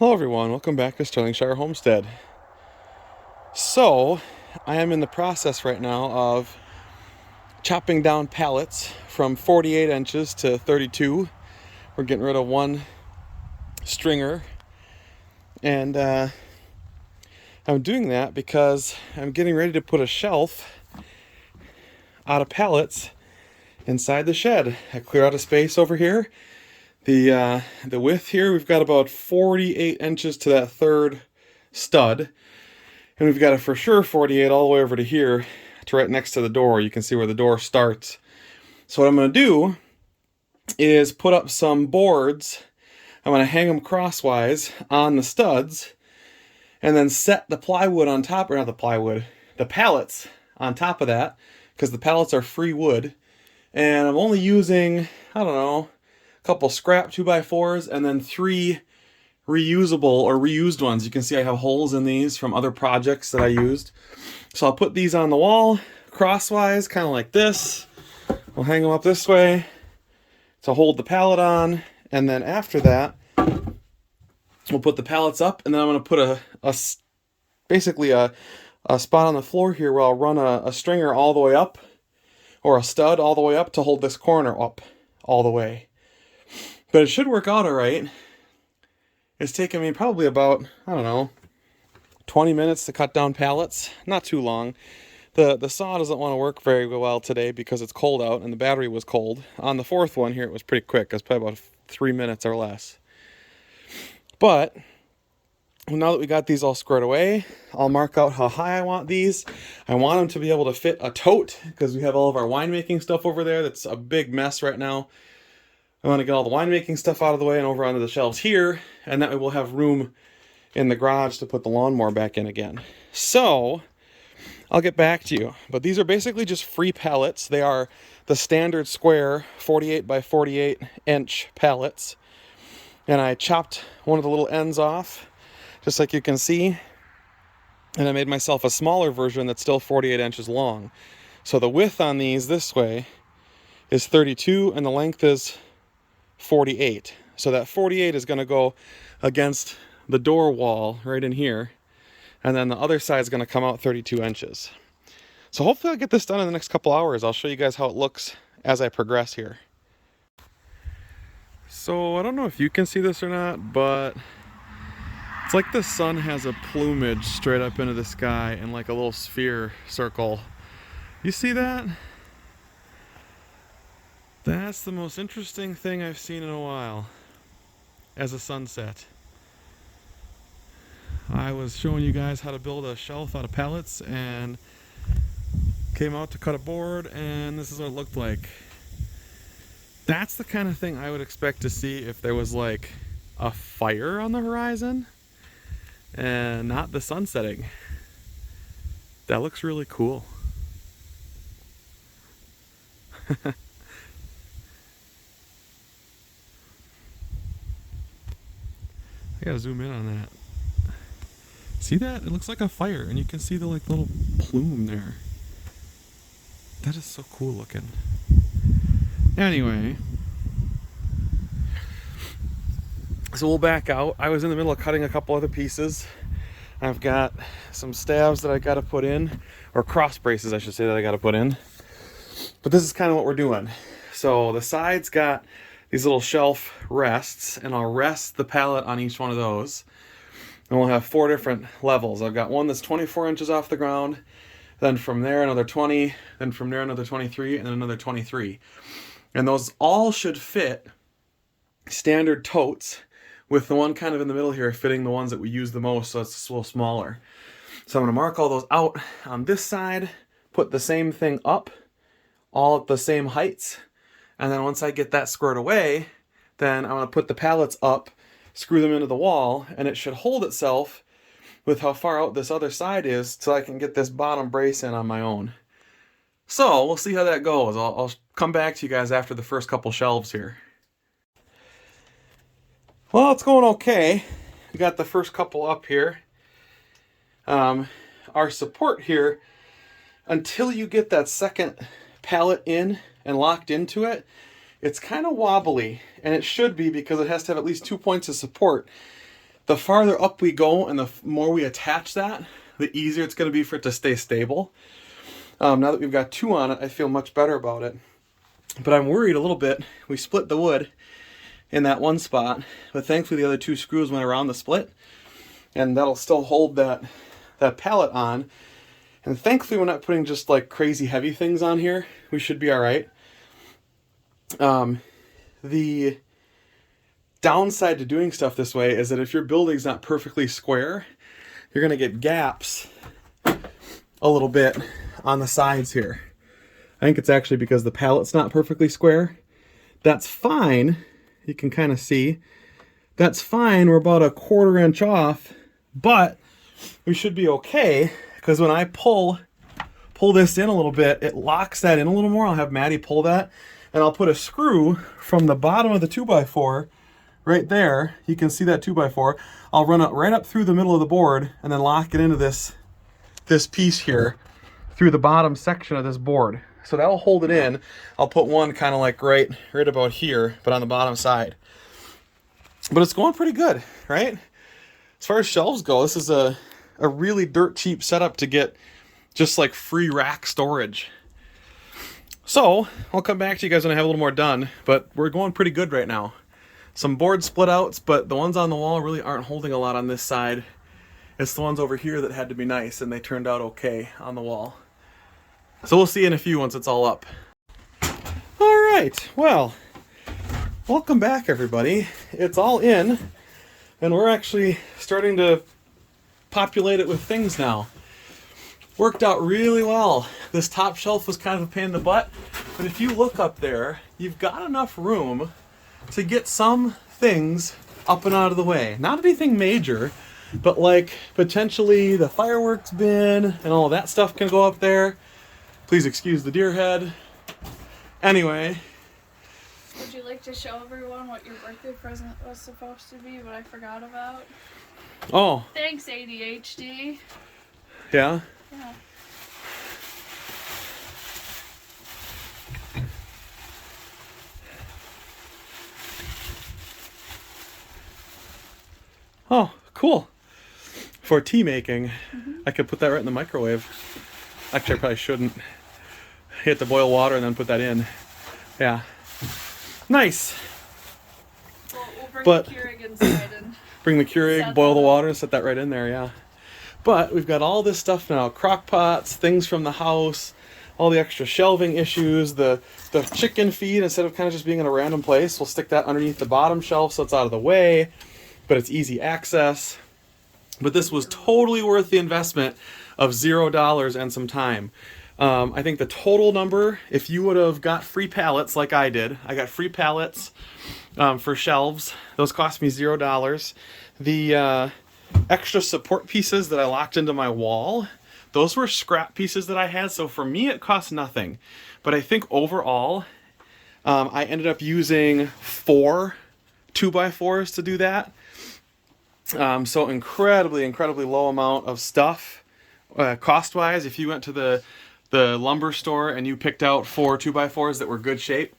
Hello everyone, welcome back to Sterlingshire Homestead. So, I am in the process right now of chopping down pallets from 48 inches to 32. We're getting rid of one stringer, and I'm doing that because I'm getting ready to put a shelf out of pallets inside the shed. I clear out a space over here. The width here, we've got about 48 inches to that third stud. And we've got a for sure 48 all the way over to here, to right next to the door. You can see where the door starts. So what I'm going to do is put up some boards. I'm going to hang them crosswise on the studs, and then set the plywood on top, or not the plywood, the pallets on top of that, because the pallets are free wood. And I'm only using, I don't know, a couple scrap 2x4s and then 3 reusable or reused ones. You can see I have holes in these from other projects that I used. So I'll put these on the wall crosswise, kind of like this. We'll hang them up this way to hold the pallet on, and then after that we'll put the pallets up, and then I'm going to put basically a spot on the floor here where I'll run a stringer all the way up, or a stud all the way up, to hold this corner up all the way. But it should work out all right. It's taken me probably about, I don't know, 20 minutes to cut down pallets. Not too long. The saw doesn't want to work very well today because it's cold out and the battery was cold. On the fourth one here, it was pretty quick. It was probably about 3 minutes or less. But now that we got these all squared away, I'll mark out how high I want these. I want them to be able to fit a tote, because we have all of our winemaking stuff over there. That's a big mess right now. I want to get all the winemaking stuff out of the way and over onto the shelves here, and that way we'll have room in the garage to put the lawnmower back in again. So, I'll get back to you. But these are basically just free pallets. They are the standard square 48 by 48 inch pallets. And I chopped one of the little ends off, just like you can see. And I made myself a smaller version that's still 48 inches long. So the width on these this way is 32, and the length is 48. So that 48 is going to go against the door wall right in here, and then the other side is going to come out 32 inches. So hopefully I'll get this done in the next couple hours. I'll show you guys how it looks as I progress here. So I don't know if you can see this or not, but it's like the sun has a plumage straight up into the sky in like a little sphere circle. You see that? That's the most interesting thing I've seen in a while as a sunset. I was showing you guys how to build a shelf out of pallets and came out to cut a board, and this is what it looked like. That's the kind of thing I would expect to see if there was like a fire on the horizon and not the sun setting. That looks really cool. I gotta zoom in on that. See that? It looks like a fire, and you can see the like little plume there. That is so cool looking. Anyway, so we'll back out. I was in the middle of cutting a couple other pieces. I've got some stabs that I gotta put in, or cross braces I should say, that I gotta put in. But this is kind of what we're doing. So the sides got these little shelf rests, and I'll rest the pallet on each one of those. And we'll have 4 different levels. I've got one that's 24 inches off the ground, then from there another 20, then from there another 23, and then another 23. And those all should fit standard totes, with the one kind of in the middle here fitting the ones that we use the most, so it's a little smaller. So I'm going to mark all those out on this side, put the same thing up, all at the same heights, and then once I get that squared away, then I'm going to put the pallets up, screw them into the wall, and it should hold itself with how far out this other side is, so I can get this bottom brace in on my own. So we'll see how that goes. I'll come back to you guys after the first couple shelves here. Well, it's going okay. We got the first couple up here. Our support here, until you get that second pallet in and locked into it, it's kind of wobbly, and it should be, because it has to have at least 2 points of support. the farther up we go and the more we attach that, the easier it's going to be for it to stay stable. Now that we've got 2 on it, I feel much better about it. But I'm worried a little bit. We split the wood in that one spot, but thankfully the other 2 screws went around the split, and that'll still hold that pallet on. And thankfully we're not putting just like crazy heavy things on here. We should be all right. The downside to doing stuff this way is that if your building's not perfectly square, you're gonna get gaps a little bit on the sides here. I think it's actually because the pallet's not perfectly square. That's fine. You can kind of see. That's fine. We're about a 1/4 inch off, but we should be okay because when I pull this in a little bit, it locks that in a little more. I'll have Maddie pull that, and I'll put a screw from the bottom of the 2x4 right there. You can see that 2x4. I'll run it right up through the middle of the board and then lock it into this piece here through the bottom section of this board. So that'll hold it in. I'll put one kind of like right about here, but on the bottom side. But it's going pretty good, right? As far as shelves go, this is a really dirt cheap setup to get just like free rack storage. So I'll come back to you guys when I have a little more done, but we're going pretty good right now. Some board split outs, but the ones on the wall really aren't holding a lot on this side. It's the ones over here that had to be nice, and they turned out okay on the wall. So we'll see in a few once it's all up. All right, well, welcome back everybody. It's all in, and we're actually starting to populate it with things now. Worked out really well. This top shelf was kind of a pain in the butt, but if you look up there, you've got enough room to get some things up and out of the way. Not anything major, but like potentially the fireworks bin and all that stuff can go up there. Please excuse the deer head. Anyway. Would you like to show everyone what your birthday present was supposed to be, but I forgot about? Oh. Thanks, ADHD. Yeah? Yeah. Oh, cool. For tea making, I could put that right in the microwave. Actually, I probably shouldn't. Hit the boil water and then put that in. Yeah. Nice. Well, we'll bring But the Keurig inside and bring the Keurig, boil the water, and set that right in there, yeah. But we've got all this stuff now. Crock pots, things from the house, all the extra shelving issues, the chicken feed, instead of kind of just being in a random place, we'll stick that underneath the bottom shelf so it's out of the way, but it's easy access. But this was totally worth the investment of $0 and some time. I think the total number, if you would have got free pallets like I did, I got free pallets for shelves. Those cost me $0. The extra support pieces that I locked into my wall, those were scrap pieces that I had. So for me, it cost nothing. But I think overall, I ended up using 4 2x4s to do that. So incredibly low amount of stuff. Cost-wise, if you went to the lumber store and you picked out 4 2x4s that were good shape,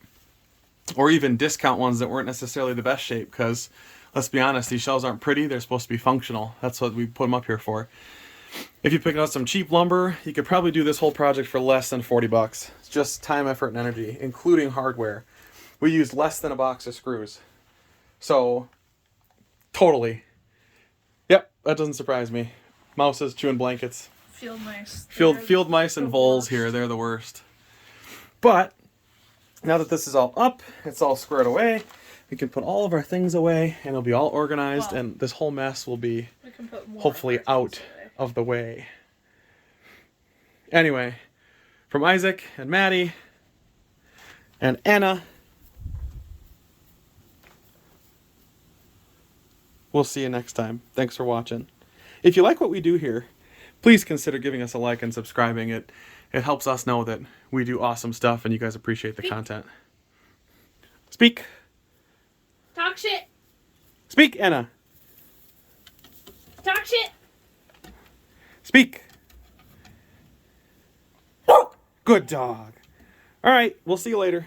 or even discount ones that weren't necessarily the best shape, because let's be honest, these shelves aren't pretty, they're supposed to be functional. That's what we put them up here for. If you pick out some cheap lumber, you could probably do this whole project for less than 40 bucks. It's just time, effort, and energy, including hardware. We used less than a box of screws. So, totally. Yep, that doesn't surprise me. Mouses chewing blankets. field mice. Field mice and voles here, they're the worst. But now that this is all up, it's all squared away, we can put all of our things away and it'll be all organized, and this whole mess will be hopefully out of the way. Anyway, from Isaac and Maddie and Anna, we'll see you next time. Thanks for watching. If you like what we do here, please consider giving us a like and subscribing. It helps us know that we do awesome stuff and you guys appreciate the content. Speak. Talk shit. Speak, Anna. Talk shit. Speak. Good dog. All right, we'll see you later.